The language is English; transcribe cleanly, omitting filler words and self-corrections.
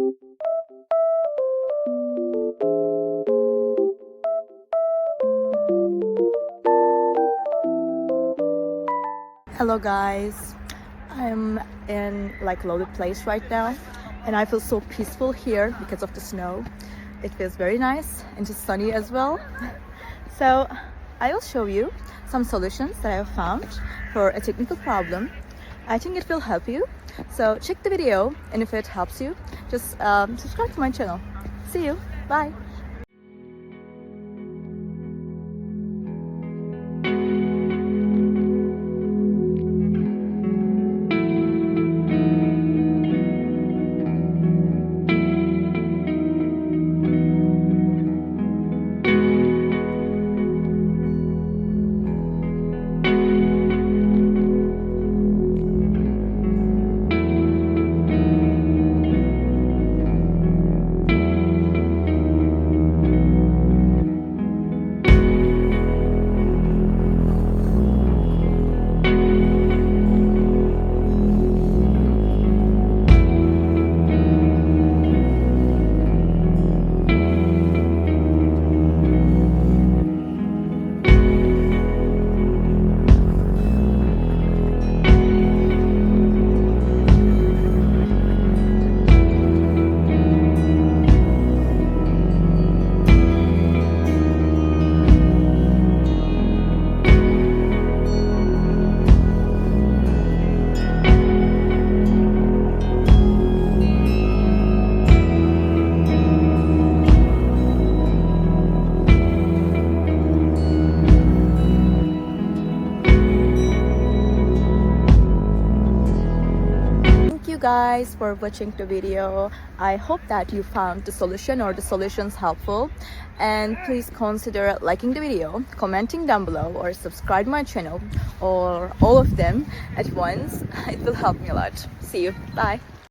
Hello guys, I'm in like loaded place right now and I feel so peaceful here because of the snow. It feels very nice and just sunny as well. So I will show you some solutions that I have found for a technical problem. I think it will help you. So check the video, and if it helps you, just subscribe to my channel. See you. Bye. Guys for watching the video. I hope that you found the solution or the solutions helpful, and please consider liking the video, commenting down below, or subscribe my channel, or all of them at once. It will help me a lot. See you. Bye.